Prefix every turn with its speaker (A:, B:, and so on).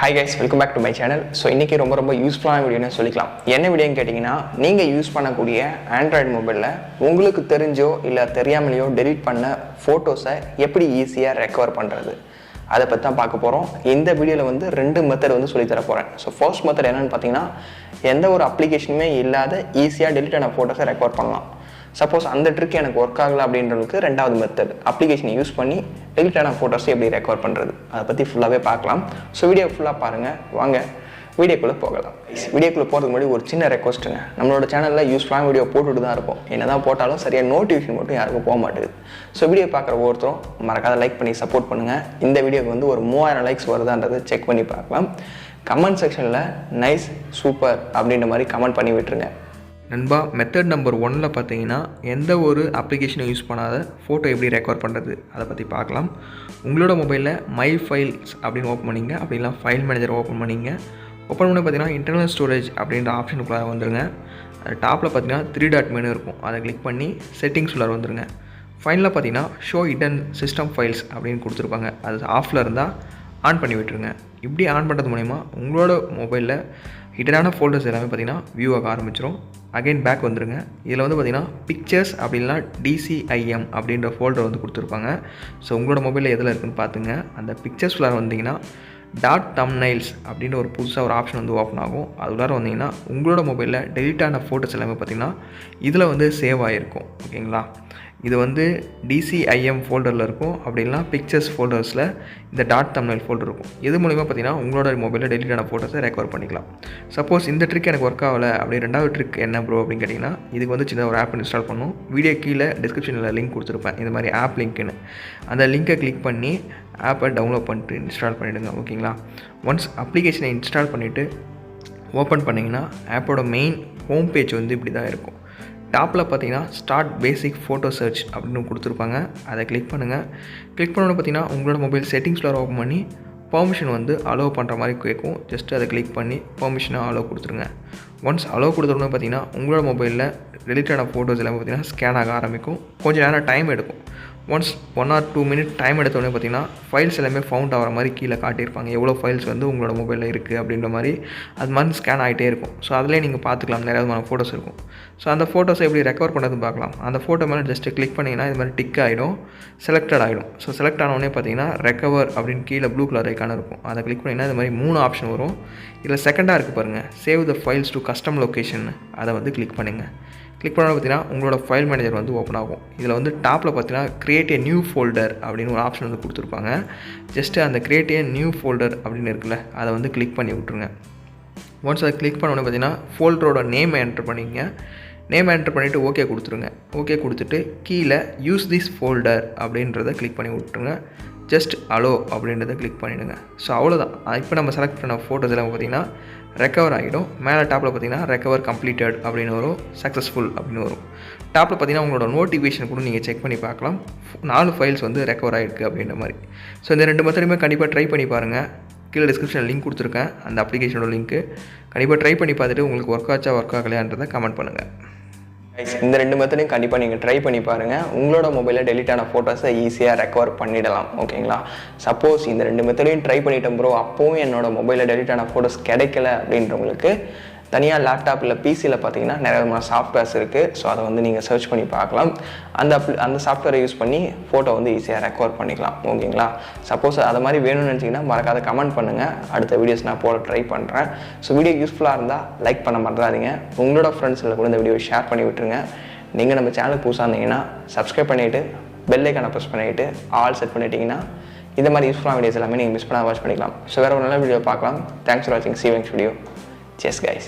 A: Hi guys, welcome back to my channel. So இன்னைக்கு ரொம்ப யூஸ்ஃபுல்லான வீடியோன்னு சொல்லிக்கலாம். என்ன வீடியோன்னு கேட்டிங்கன்னா, நீங்கள் யூஸ் பண்ணக்கூடிய ஆண்ட்ராய்டு மொபைலில் உங்களுக்கு தெரிஞ்சோ இல்லை தெரியாமலையோ டெலீட் பண்ண ஃபோட்டோஸை எப்படி ஈஸியாக ரெக்கவர் பண்ணுறது அதை பற்றி தான் பார்க்க போகிறோம். இந்த வீடியோவில் ரெண்டு மெத்தட் சொல்லித்தர போகிறேன். ஸோ ஃபர்ஸ்ட் மெத்தட் என்னென்னு பார்த்தீங்கன்னா, எந்த ஒரு அப்ளிகேஷனுமே இல்லாத ஈஸியாக டெலீட் ஆன ஃபோட்டோஸை ரெக்கவர் பண்ணலாம். சப்போஸ் அந்த ட்ரிக் எனக்கு ஒர்க் ஆகலை அப்படின்றதுக்கு ரெண்டாவது மெத்தட் அப்ளிகேஷனை யூஸ் பண்ணி டெலிட் ஆன ஃபோட்டோஸை எப்படி ரெக்கவர் பண்ணுறது அதை பற்றி ஃபுல்லாகவே பார்க்கலாம். ஸோ வீடியோ ஃபுல்லாக பாருங்கள். வாங்க வீடியோக்குள்ளே போகலாம். வீடியோக்குள்ளே போகிறதுக்கு முன்னாடி ஒரு சின்ன ரெக்வஸ்ட்டுங்க. நம்மளோட சேனலில் யூஸ்ஃபுல்லான வீடியோ போட்டுட்டு தான் இருப்போம். என்ன தான் போட்டாலும் சரியாக நோட்டிஃபிகேஷன் மட்டும் யாருக்கும் போக மாட்டேங்குது. ஸோ வீடியோ பார்க்குற ஒவ்வொருத்தரும் மறக்காத லைக் பண்ணி சப்போர்ட் பண்ணுங்கள். இந்த வீடியோக்கு ஒரு 3000 லைக்ஸ் வருதான்றதை செக் பண்ணி பார்க்கலாம். கமெண்ட் செக்ஷனில் நைஸ் சூப்பர் அப்படின்ற மாதிரி கமெண்ட் பண்ணி விட்டுருங்க.
B: நண்பா, மெத்தட் நம்பர் 1ல் பார்த்தீங்கன்னா, எந்த ஒரு அப்ளிகேஷனை யூஸ் பண்ணாத ஃபோட்டோ எப்படி ரெக்கவர் பண்ணுறது அதை பற்றி பார்க்கலாம். உங்களோட மொபைலில் மை ஃபைல்ஸ் அப்படின்னு ஓப்பன் பண்ணிங்க, அப்படிலாம் ஃபைல் மேனேஜர் ஓப்பன் பண்ணிங்க. ஓப்பன் பண்ணி பார்த்தீங்கன்னா இன்டர்னல் ஸ்டோரேஜ் அப்படின்ற ஆப்ஷனுக்குள்ளே வந்துடுங்க. அது டாப்பில் பார்த்தீங்கன்னா 3 டாட் மெனு இருக்கும். அதை கிளிக் பண்ணி செட்டிங்ஸ் உள்ள வந்துடுங்க. ஃபைனலாக பார்த்தீங்கன்னா ஷோ ஹிடன் சிஸ்டம் ஃபைல்ஸ் அப்படின்னு கொடுத்துருப்பாங்க. அது ஆஃபில் இருந்தால் ஆன் பண்ணி விட்டுருங்க. இப்படி ஆன் பண்ணுறது மூலிமா உங்களோட மொபைலில் ஹிடனான ஃபோல்டர்ஸ் எல்லாமே பார்த்திங்கன்னா வியூ ஆக ஆரம்பிச்சிடும். அகைன் பேக் வந்துடுங்க. இதில் பார்த்திங்கன்னா பிக்சர்ஸ் அப்படின்னா DCIM அப்படின்ற ஃபோல்டர் கொடுத்துருப்பாங்க. ஸோ உங்களோட மொபைலில் எதில் இருக்குதுன்னு பார்த்துங்க. அந்த பிக்சர்ஸ் உள்ளார வந்தீங்கன்னா ℊ𝕆𝕋 அப்படின்ற ஒரு புதுசாக ஒரு ஆப்ஷன் ஓப்பன் ஆகும். அது உள்ளார வந்தீங்கன்னா உங்களோட மொபைலில் டெலிட் ஆன ஃபோட்டோஸ் எல்லாமே பார்த்திங்கன்னா இதில் சேவ் ஆகிருக்கும். ஓகேங்களா? இது DCIM ஃபோல்டரில் இருக்கும். அப்படின்னா பிக்சர்ஸ் ஃபோல்டர்ஸில் இந்த ℊ𝕆𝕋 ஃபோல்டர் இருக்கும். இது மூலிமா பார்த்திங்கன்னா உங்களோட மொபைலில் டெலிட் ஆன ஃபோட்டோஸை ரெக்கவர் பண்ணிக்கலாம். சப்போஸ் இந்த ட்ரிக் எனக்கு ஒர்க் ஆகலை அப்படி ரெண்டாவது ட்ரிக் என்ன ப்ரோ அப்படின்னு கேட்டிங்கன்னா, இதுக்கு சின்ன ஒரு ஆப் இன்ஸ்டால் பண்ணணும். வீடியோ கீழே டிஸ்கிரிப்ஷனில் லிங்க் கொடுத்துருப்பேன், இந்த மாதிரி ஆப் லிங்க்குன்னு. அந்த லிங்க்கை கிளிக் பண்ணி ஆப்பை டவுன்லோட் பண்ணிட்டு இன்ஸ்டால் பண்ணிவிடுங்க. ஓகேங்களா? ஒன்ஸ் அப்ளிகேஷனை இன்ஸ்டால் பண்ணிவிட்டு ஓப்பன் பண்ணிங்கன்னா ஆப்போட மெயின் ஹோம் பேஜ் இப்படி தான் இருக்கும். டாப்பில் பார்த்தீங்கன்னா ஸ்டார்ட் பேசிக் ஃபோட்டோ சர்ச் அப்படின்னு கொடுத்துருப்பாங்க. அதை கிளிக் பண்ணுங்கள். கிளிக் பண்ணோன்னு பார்த்தீங்கன்னா உங்களோட மொபைல் செட்டிங்ஸில் ஓப்பன் பண்ணி பெர்மிஷன் அலோவ் பண்ணுற மாதிரி கேட்கும். ஜஸ்ட்டு அதை கிளிக் பண்ணி பெர்மிஷனாக அலோவ் கொடுத்துருங்க. ஒன்ஸ் அலோவ் கொடுத்துருன்னு பார்த்தீங்கன்னா உங்களோட மொபைலில் டெலிட்டான ஃபோட்டோஸ் எல்லாமே பார்த்தீங்கன்னா ஸ்கேன் ஆக ஆரம்பிக்கும். கொஞ்சம் நேரம் டைம் எடுக்கும். ஒன்ஸ் 1 or 2 minutes டைம் எடுத்தோடனே பார்த்தீங்கன்னா ஃபைல்ஸ் எல்லாமே ஃபவுண்ட் ஆகிற மாதிரி கீழே காட்டியிருப்பாங்க. எவ்வளோ ஃபைல்ஸ் உங்களோட மொபைலில் இருக்குது அப்படின்ற மாதிரி அது மாதிரி ஸ்கேன் ஆகிட்டே இருக்கும். ஸோ அதிலே நீங்கள் பார்த்துக்கலாம், நிறைய விதமான ஃபோட்டோஸ் இருக்கும். ஸோ அந்த ஃபோட்டோஸை எப்படி ரெக்கவர் பண்ணுறதுன்னு பார்க்கலாம். அந்த ஃபோட்டோ மேலே ஜஸ்ட்டு கிளிக் பண்ணிங்கன்னா இது மாதிரி டிக் ஆகிடும், செலக்டட் ஆகிடும். ஸோ செலக்ட் ஆனோடனே பார்த்தீங்கன்னா ரெக்கவர் அப்படின்னு கீழே ப்ளூ கலர் ஐக்கான இருக்கும். அதை கிளிக் பண்ணிங்கன்னா இது மாதிரி 3 ஆப்ஷன் வரும். இதில் செகண்டாக இருக்குது பாருங்கள், save the files to custom location. அதை கிளிக் பண்ணுங்கள். கிளிக் பண்ணால் பார்த்தீங்கன்னா உங்களோட ஃபைல் மேனேஜர் ஓப்பன் ஆகும். இதில் டாப்பில் பார்த்தீங்கன்னா கிரியேட் ஏ நியூ ஃபோல்டர் அப்படின்னு ஒரு ஆப்ஷன் கொடுத்துருப்பாங்க. ஜஸ்ட்டு அந்த கிரியேட் ஏ நியூ ஃபோல்டர் அப்படின்னு இருக்குல்ல, அதை கிளிக் பண்ணி விட்ருங்க. ஒன்ஸ் அதை கிளிக் பண்ணோன்னே பார்த்தீங்கன்னா ஃபோல்டரோட நேமை என்ட்ரு பண்ணிங்க. நேம் என்ட்ரு பண்ணிவிட்டு ஓகே கொடுத்துருங்க. ஓகே கொடுத்துட்டு கீழே யூஸ் திஸ் ஃபோல்டர் அப்படின்றத கிளிக் பண்ணி விட்ருங்க. ஜஸ்ட் அலோ அப்படின்றத கிளிக் பண்ணிவிடுங்க. ஸோ அவ்வளோதான். இப்போ நம்ம செலக்ட் பண்ண ஃபோட்டோஸ் எல்லாம் பார்த்திங்கன்னா ரெக்கவர் ஆகிடும். மேலே டாப்பில் பார்த்தீங்கன்னா ரெக்கவர் கம்ப்ளீட்டட் அப்படின்னு வரும், சக்ஸஸ்ஃபுல் அப்படின்னு வரும். டாப்பில் பார்த்தீங்கன்னா உங்களோட நோட்டிஃபிகேஷன் கூட நீங்கள் செக் பண்ணி பார்க்கலாம். 4 ஃபைல்ஸ் ரெக்கவர் ஆகிருக்கு அப்படின்ற மாதிரி. ஸோ இந்த 2 மெத்தடுமே கண்டிப்பாக ட்ரை பண்ணி பாருங்கள். கீழே டிஸ்கிரிப்ஷனில் லிங்க் கொடுத்துருக்கேன், அந்த அப்ளிகேஷனோட லிங்க்கு. கண்டிப்பாக ட்ரை பண்ணி பார்த்துட்டு உங்களுக்கு ஒர்க் ஆச்சா ஒர்க் ஆகலையான்றதை கமெண்ட் பண்ணுங்கள்.
A: இந்த 2 மெத்தடையும் கண்டிப்பாக நீங்கள் ட்ரை பண்ணி பாருங்கள். உங்களோட மொபைலில் டெலிட் ஆன ஃபோட்டோஸை ஈஸியாக ரெக்கவர் பண்ணிடலாம். ஓகேங்களா? சப்போஸ் இந்த 2 மெத்தடையும் ட்ரை பண்ணிட்டேன் ப்ரோ, அப்போவும் என்னோட மொபைலில் டெலிட் ஆன ஃபோட்டோஸ் கிடைக்கல அப்படின்றவங்களுக்கு தனியாக லேப்டாப் இல்லை பிசியில் பார்த்தீங்கன்னா நிறைய விதமான சாஃப்ட்வேர்ஸ் இருக்குது. ஸோ அதை நீங்கள் சர்ச் பண்ணி பார்க்கலாம். அந்த சாஃப்ட்வேரை யூஸ் பண்ணி ஃபோட்டோ ஈஸியாக ரெக்கவர் பண்ணிக்கலாம். ஓகேங்களா? சப்போஸ் அது மாதிரி வேணும்னு நினச்சிங்கன்னா மறக்காத கமெண்ட் பண்ணுங்கள். அடுத்த வீடியோஸ் நான் போட ட்ரை பண்ணுறேன். ஸோ வீடியோ யூஸ்ஃபுல்லாக இருந்தால் லைக் பண்ண மறந்துடாதீங்க. உங்களோட ஃப்ரெண்ட்ஸில் கூட இந்த வீடியோ ஷேர் பண்ணி விட்டுருங்க. நீங்கள் நம்ம சேனலுக்கு புதுசாக இருந்தீங்கன்னா சப்ஸ்கிரைப் பண்ணிவிட்டு பெல் ஐக்கானை ப்ரெஸ் பண்ணிவிட்டு ஆல் செட் பண்ணிட்டீங்கன்னா இந்த மாதிரி யூஸ்ஃபுல்லான வீடியோஸ் எல்லாமே நீங்கள் மிஸ் பண்ணால் வாட்ச் பண்ணிக்கலாம். ஸோ வேறு ஒரு நல்ல வீடியோ பார்க்கலாம். தேங்க்ஸ் ஃபார் வாட்சிங். See you next video. Cheers guys.